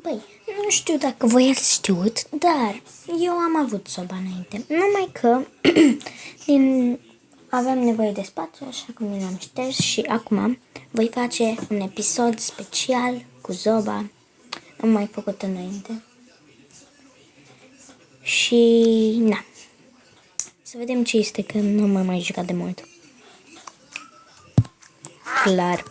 Păi, nu știu dacă voi ați știut, dar eu am avut soba înainte. Numai că aveam nevoie de spațiu, așa că mi l-am șters și acum voi face un episod special cu zoba. Am mai făcut înainte. Și, na, să vedem ce este, că nu m-am mai jucat de mult. Clar.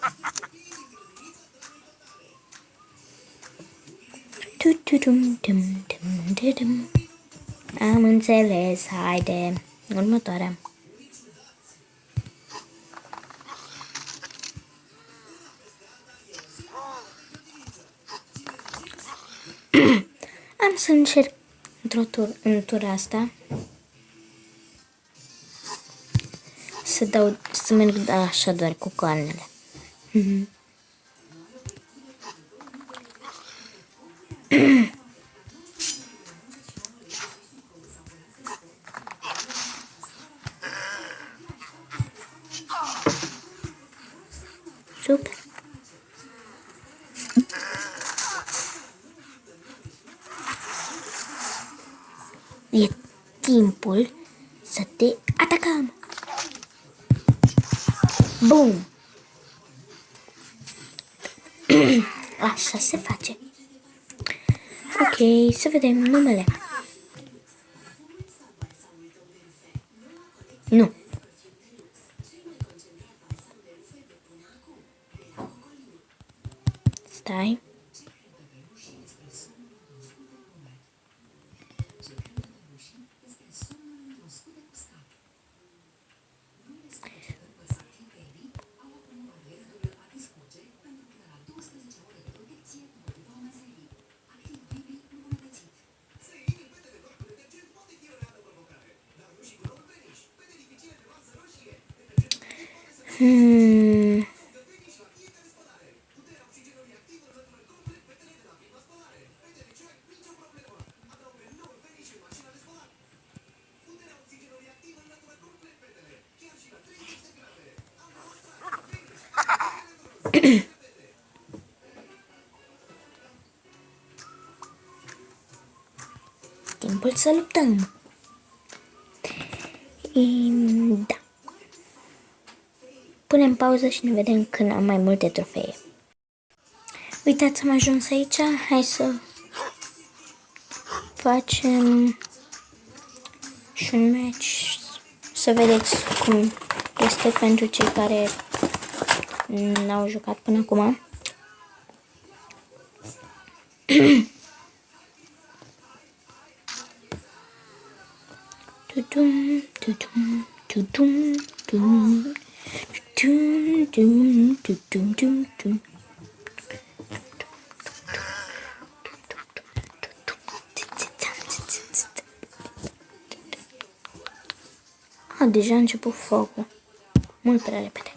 Am înțeles, haide, următoarea. Am să încerc în tura asta să merg așa doar cu coarnele. Super. E timpul să te atacăm. Bum! Așa se face. Ok, să vedem numele. Nu. Stai. Timpul să luptăm. Da. Punem pauză și ne vedem când am mai multe trofee. Uitați, am ajuns aici. Hai să facem și un match. Să vedeți cum este pentru cei care n-au jucat până acum. Deja a început focul. Mult prea repede.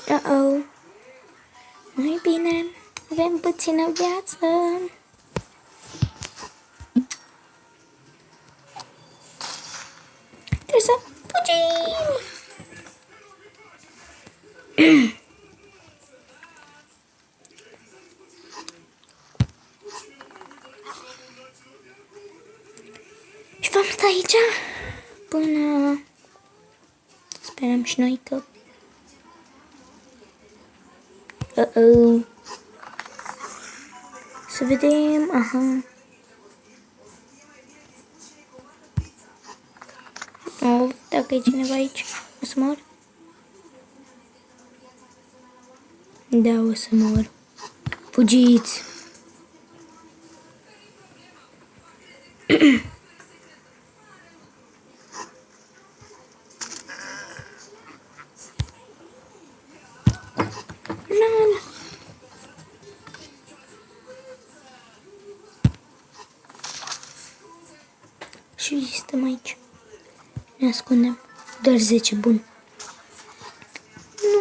Uh-oh. Nu-i bine. Avem puțină viață. Trebuie să fugim. Și vom sta aici până sperăm și noi că să vedem, aha. Dacă e cineva aici, o să mor? Da, o să mor. Fugiți! Și stăm aici. Ne ascundem. Doar 10, bun. Nu.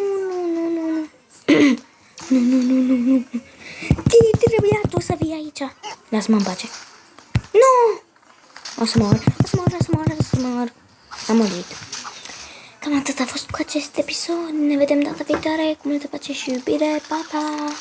Nu. Trebuia tu să vii aici. Lasă-mă în pace. Nu! O să mor. Am murit. Cam atât a fost cu acest episod. Ne vedem data viitoare cu multă pace și iubire. Pa, pa!